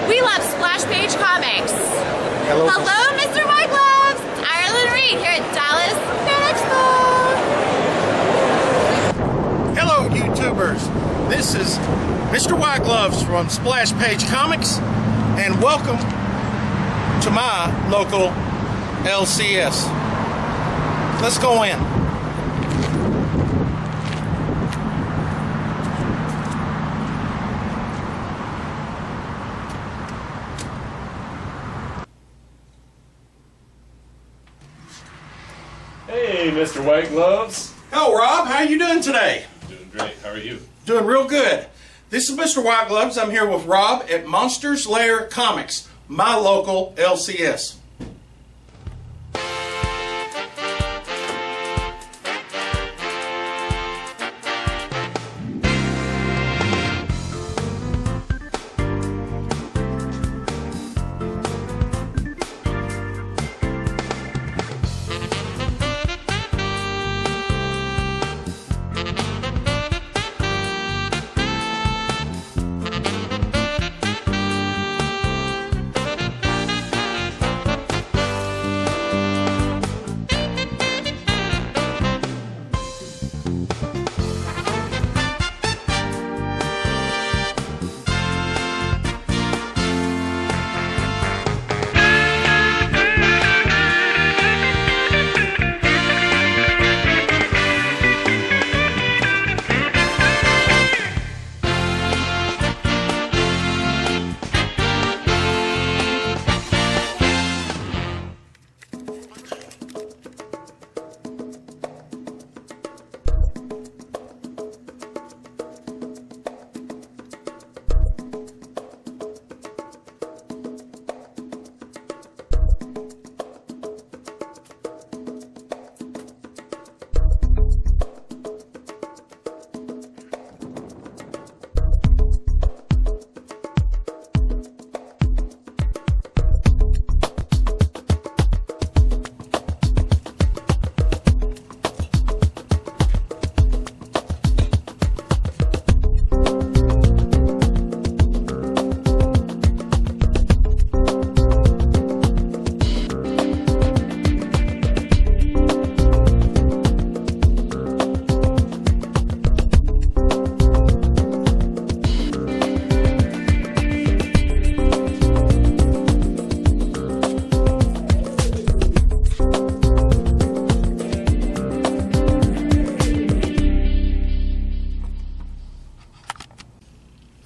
We love Splash Page Comics. Hello, Mr. White Gloves. It's Ireland Reid here at Dallas Fan Expo. Hello, YouTubers. This is Mr. White Gloves from Splash Page Comics, and welcome to my local LCS. Let's go in. Hey, Mr. White Gloves. Hello, Rob. How are you doing today? Doing great. How are you? Doing real good. This is Mr. White Gloves. I'm here with Rob at Monsters Lair Comics, my local LCS.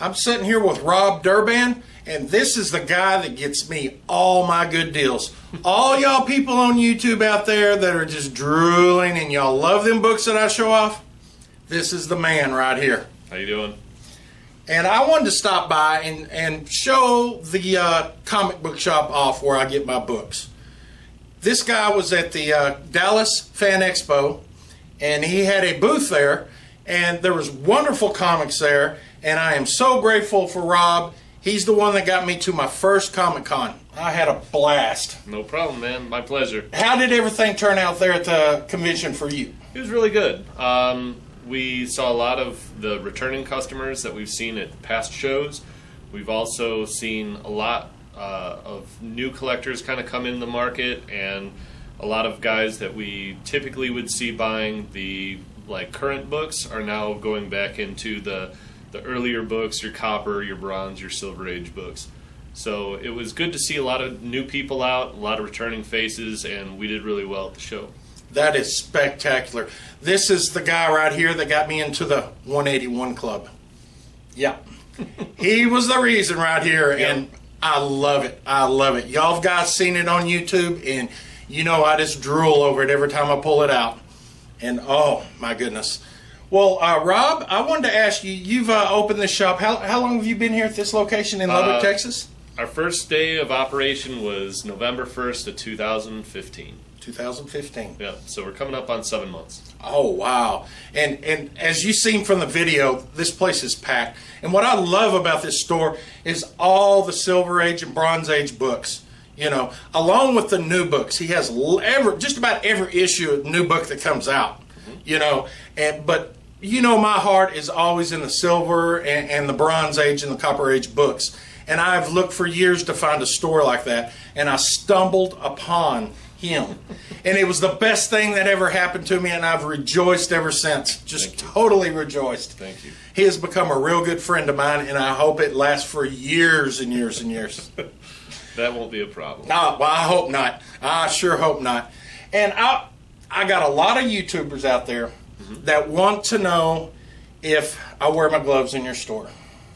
I'm sitting here with Rob Durban, and this is the guy that gets me all my good deals. All y'all people on YouTube out there that are just drooling and y'all love them books that I show off, this is the man right here. How you doing? And I wanted to stop by and show the comic book shop off where I get my books. This guy was at the Dallas Fan Expo, and he had a booth there, and there was wonderful comics there. And I am so grateful for Rob. He's the one that got me to my first Comic-Con. I had a blast. No problem, man. My pleasure. How did everything turn out there at the convention for you? It was really good. We saw a lot of the returning customers that we've seen at past shows. We've also seen a lot of new collectors kind of come in the market, and a lot of guys that we typically would see buying the current books are now going back into the earlier books, your copper, your bronze, your silver age books. So it was good to see a lot of new people out, a lot of returning faces, and we did really well at the show. That is spectacular. This is the guy right here that got me into the 181 Club. Yeah. He was the reason right here, and I love it. I love it. Y'all guys seen it on YouTube, and you know I just drool over it every time I pull it out. And oh, my goodness. Well, Rob, I wanted to ask you, you've opened this shop. How long have you been here at this location in Lubbock, Texas? Our first day of operation was November 1st of 2015. 2015. Yeah, so we're coming up on 7 months. Oh, wow. And as you've seen from the video, this place is packed. And what I love about this store is all the Silver Age and Bronze Age books. You know, along with the new books. He has just about every issue of new book that comes out. You know, but you know my heart is always in the Silver and the Bronze Age and the Copper Age books. And I've looked for years to find a store like that, and I stumbled upon him. And it was the best thing that ever happened to me, and I've rejoiced ever since. Just totally rejoiced. Thank you. He has become a real good friend of mine, and I hope it lasts for years and years and years. That won't be a problem. No, well, I hope not. I sure hope not. And I got a lot of YouTubers out there that want to know if I wear my gloves in your store.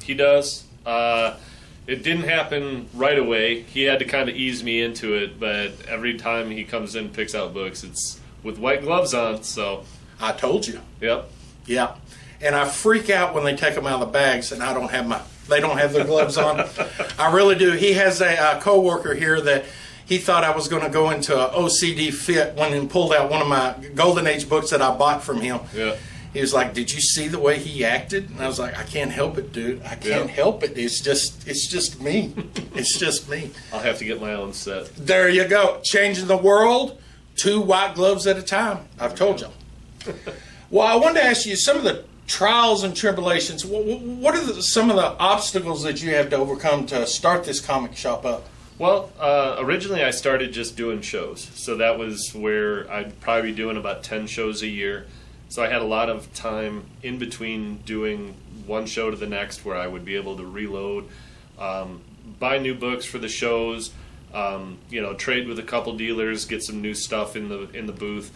He does. It didn't happen right away. He had to kind of ease me into it, but every time he comes in and picks out books, it's with white gloves on, so. I told you. Yep. Yeah. And I freak out when they take them out of the bags and they don't have their gloves on. I really do. He has a coworker here that he thought I was going to go into an OCD fit when he pulled out one of my Golden Age books that I bought from him. Yeah. He was like, "Did you see the way he acted?" And I was like, "I can't help it, dude. I can't help it. It's just me. It's just me." I'll have to get my own set. There you go. Changing the world, 2 white gloves at a time. I've told you. Well, I wanted to ask you some of the trials and tribulations. What are some of the obstacles that you have to overcome to start this comic shop up? Well, originally I started just doing shows. So that was where I'd probably be doing about 10 shows a year. So I had a lot of time in between doing one show to the next where I would be able to reload, buy new books for the shows, trade with a couple dealers, get some new stuff in the booth.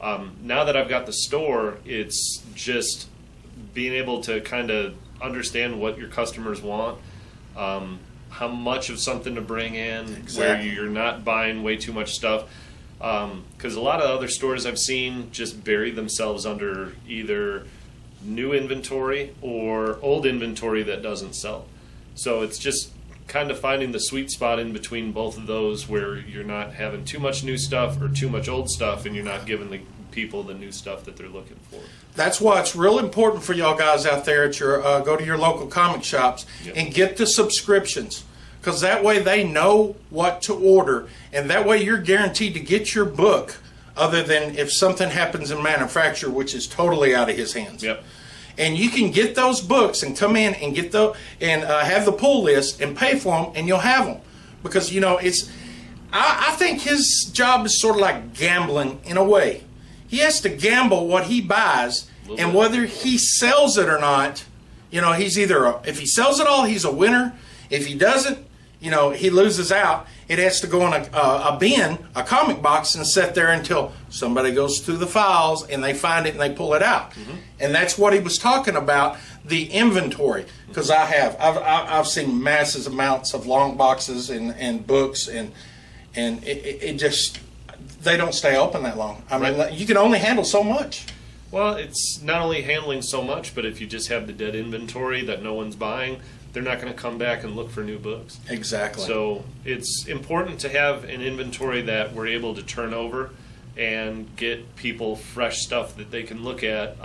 Now that I've got the store, it's just being able to kind of understand what your customers want, how much of something to bring in, where you're not buying way too much stuff. Because a lot of other stores I've seen just bury themselves under either new inventory or old inventory that doesn't sell. So it's just kind of finding the sweet spot in between both of those where you're not having too much new stuff or too much old stuff and you're not giving the people the new stuff that they're looking for. That's why it's real important for y'all guys out there at your go to your local comic shops and get the subscriptions. Because that way they know what to order, and that way you're guaranteed to get your book, other than if something happens in manufacture, which is totally out of his hands. Yep. And you can get those books and come in and get have the pull list and pay for them, and you'll have them. Because I think his job is sort of like gambling in a way. He has to gamble what he buys, and whether he sells it or not, he's either if he sells it all, he's a winner. If he doesn't, he loses out. It has to go in a bin, a comic box, and sit there until somebody goes through the files and they find it and they pull it out. And that's what he was talking about, the inventory. Because I've seen massive amounts of long boxes and books, and it just, they don't stay open that long. I mean, you can only handle so much. Well, it's not only handling so much, but if you just have the dead inventory that no one's buying, they're not going to come back and look for new books. Exactly. So it's important to have an inventory that we're able to turn over and get people fresh stuff that they can look at,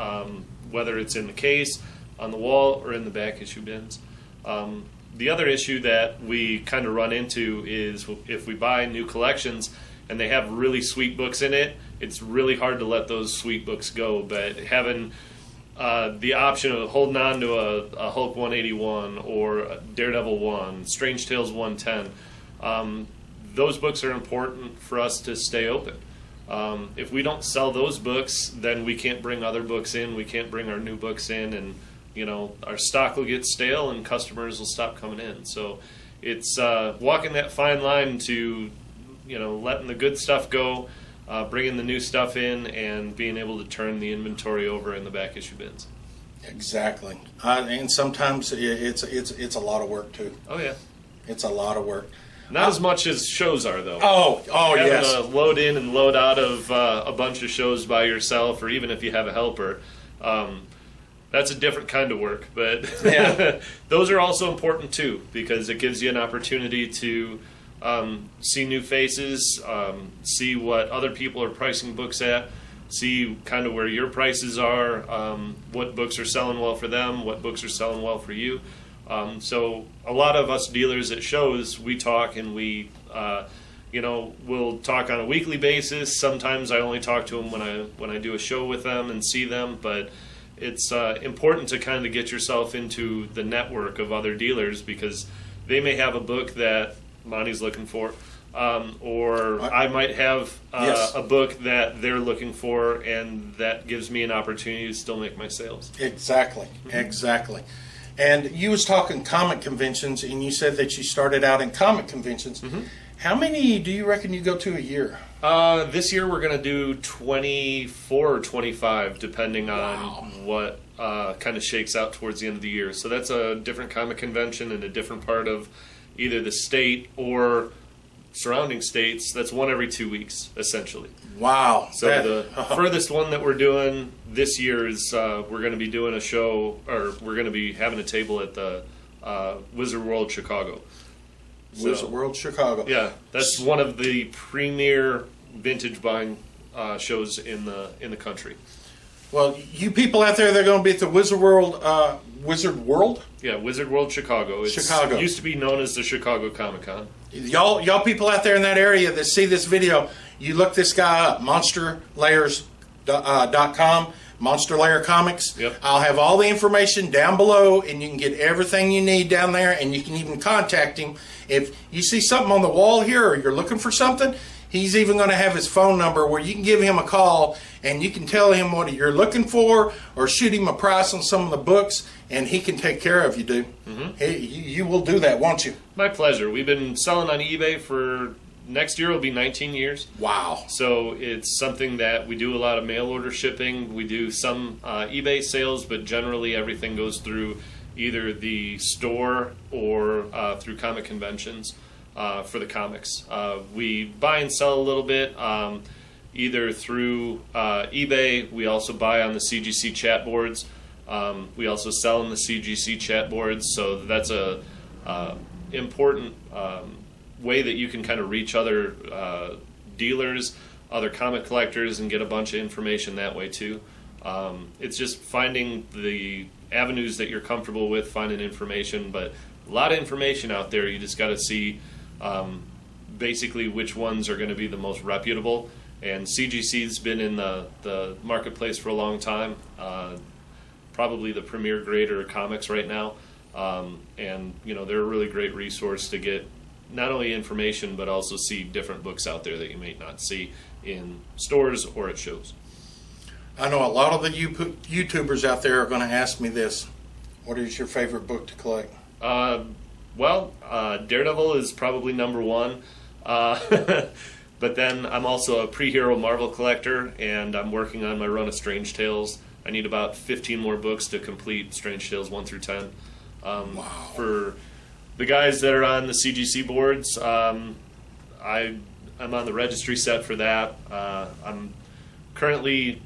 whether it's in the case, on the wall, or in the back issue bins. The other issue that we kind of run into is if we buy new collections and they have really sweet books in it, it's really hard to let those sweet books go. But having the option of holding on to a Hulk 181 or a Daredevil 1, Strange Tales 110, those books are important for us to stay open. If we don't sell those books, then we can't bring other books in, we can't bring our new books in, and our stock will get stale and customers will stop coming in. So it's walking that fine line to letting the good stuff go, bringing the new stuff in, and being able to turn the inventory over in the back issue bins. Exactly. And sometimes it's a lot of work too. Oh yeah, it's a lot of work. Not as much as shows are, though. Oh yes. Having to load in and load out of a bunch of shows by yourself, or even if you have a helper, that's a different kind of work. But yeah. Those are also important too, because it gives you an opportunity to see new faces, see what other people are pricing books at, see kind of where your prices are, what books are selling well for them, what books are selling well for you. So a lot of us dealers at shows, we talk and we, we'll talk on a weekly basis. Sometimes I only talk to them when I do a show with them and see them, but it's important to kind of get yourself into the network of other dealers, because they may have a book that Monty's looking for, or I might have Yes. a book that they're looking for, and that gives me an opportunity to still make my sales. Exactly, exactly. And you was talking comic conventions, and you said that you started out in comic conventions. How many do you reckon you go to a year? This year we're going to do 24 or 25, depending on what kind of shakes out towards the end of the year. So that's a different comic convention in a different part of either the state or surrounding states. That's one every 2 weeks, essentially. Wow. So the furthest one that we're doing this year is we're going to be doing a show, or we're going to be having a table at the Wizard World Chicago. Wizard World Chicago. Yeah, that's one of the premier vintage buying shows in the country. Well, you people out there, they're going to be at the Wizard World. Wizard World? Yeah, Wizard World Chicago. It used to be known as the Chicago Comic Con. Y'all people out there in that area that see this video, you look this guy up, monsterlairs.com, Monster Lair Comics. Yep. I'll have all the information down below, and you can get everything you need down there, and you can even contact him. If you see something on the wall here or you're looking for something, he's even going to have his phone number where you can give him a call and you can tell him what you're looking for or shoot him a price on some of the books, and he can take care of you, dude. You will do that, won't you? My pleasure. We've been selling on eBay for, next year will be 19 years. Wow. So it's something that we do a lot of mail order shipping. We do some eBay sales, but generally everything goes through either the store or through comic conventions for the comics. We buy and sell a little bit, either through eBay. We also buy on the CGC chat boards. We also sell in the CGC chat boards, so that's a important way that you can kind of reach other dealers, other comic collectors, and get a bunch of information that way too. It's just finding the avenues that you're comfortable with, finding information, but a lot of information out there. You just got to see basically which ones are going to be the most reputable. And CGC's been in the marketplace for a long time, probably the premier grader of comics right now, and you know, they're a really great resource to get not only information but also see different books out there that you may not see in stores or at shows. I know a lot of the YouTubers out there are going to ask me this. What is your favorite book to collect? Daredevil is probably number one. But then I'm also a pre-hero Marvel collector, and I'm working on my run of Strange Tales. I need about 15 more books to complete Strange Tales 1 through 10. Wow. For the guys that are on the CGC boards, I'm on the registry set for that. I'm currently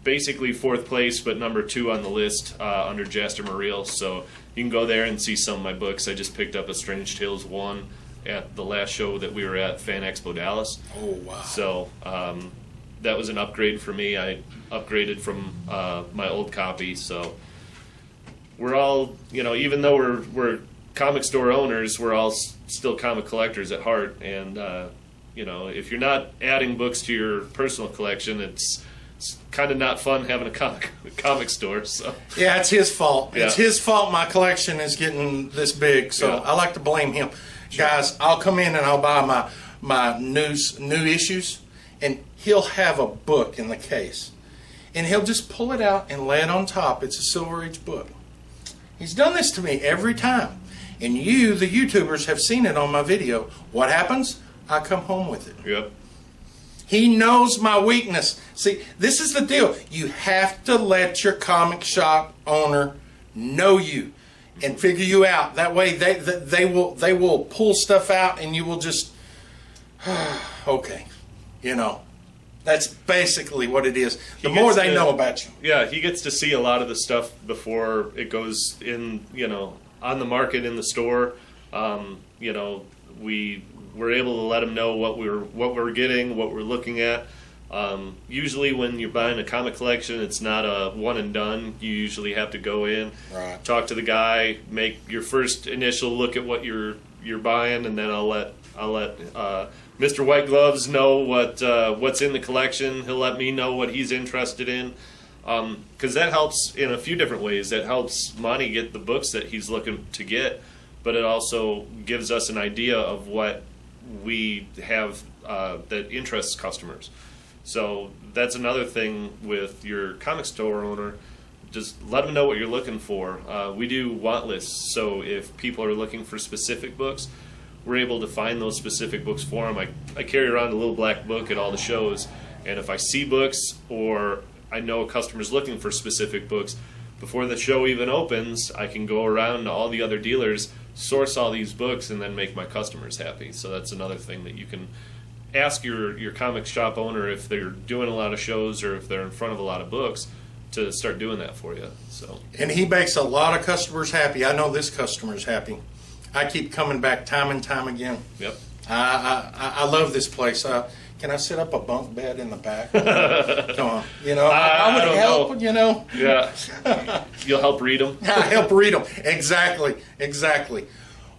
basically 4th place, but number 2 on the list under Jaster Muriel. So you can go there and see some of my books. I just picked up a Strange Tales 1 at the last show that we were at, Fan Expo Dallas. Oh, wow. So that was an upgrade for me. I upgraded from my old copy. So we're all, you know, even though we're comic store owners, we're all still comic collectors at heart. And, you know, if you're not adding books to your personal collection, it's kind of not fun having a comic store. So yeah, it's his fault. Yeah. It's his fault my collection is getting this big, so Yeah. I like to blame him. Sure. Guys, I'll come in and I'll buy my new issues, and he'll have a book in the case, and he'll just pull it out and lay it on top. It's a Silver Age book. He's done this to me every time, and you, the YouTubers, have seen it on my video. What happens? I come home with it. Yep. He knows my weakness. See, this is the deal. You have to let your comic shop owner know you and figure you out. That way they will pull stuff out and you will just, okay, you know. That's basically what it is. The more they know about you. Yeah, he gets to see a lot of the stuff before it goes in, you know, on the market in the store. You know, we're able to let him know what we're getting, what we're looking at. Usually when you're buying a comic collection, it's not a one and done. You usually have to go in, Right. talk to the guy, make your first initial look at what you're buying, and then I'll let Mr. White Gloves know what's in the collection. He'll let me know what he's interested in, because that helps in a few different ways. That helps Monty get the books that he's looking to get. but it also gives us an idea of what we have that interests customers. So that's another thing with your comic store owner. Just let them know what you're looking for. We do want lists, so if people are looking for specific books, we're able to find those specific books for them. I carry around a little black book at all the shows, and if I see books or I know a customer's looking for specific books, before the show even opens, I can go around to all the other dealers, source all these books, and then make my customers happy. So that's another thing that you can ask your comic shop owner if they're doing a lot of shows or if they're in front of a lot of books to start doing that for you. So. And he makes a lot of customers happy. I know this customer's happy. I keep coming back time and time again. Yep. I love this place. Can I set up a bunk bed in the back? Come on. You know, I would help, know. You know. Yeah. You'll help read them? I help read them. Exactly.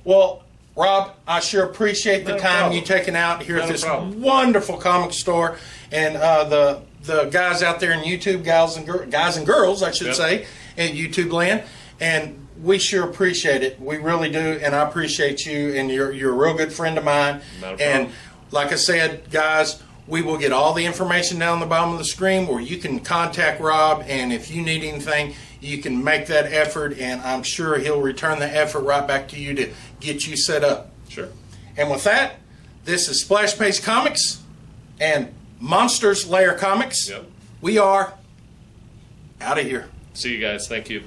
Well, Rob, I sure appreciate the time you taking out here at this wonderful comic store. And the guys out there in YouTube, guys and girls, I should say, in YouTube land. And we sure appreciate it. We really do. And I appreciate you. And you're a real good friend of mine. Not a problem. And like I said, guys, we will get all the information down the bottom of the screen where you can contact Rob, and if you need anything, you can make that effort, and I'm sure he'll return the effort right back to you to get you set up. Sure. And with that, this is Splash Page Comics and Monsters Lair Comics. Yep. We are out of here. See you guys. Thank you.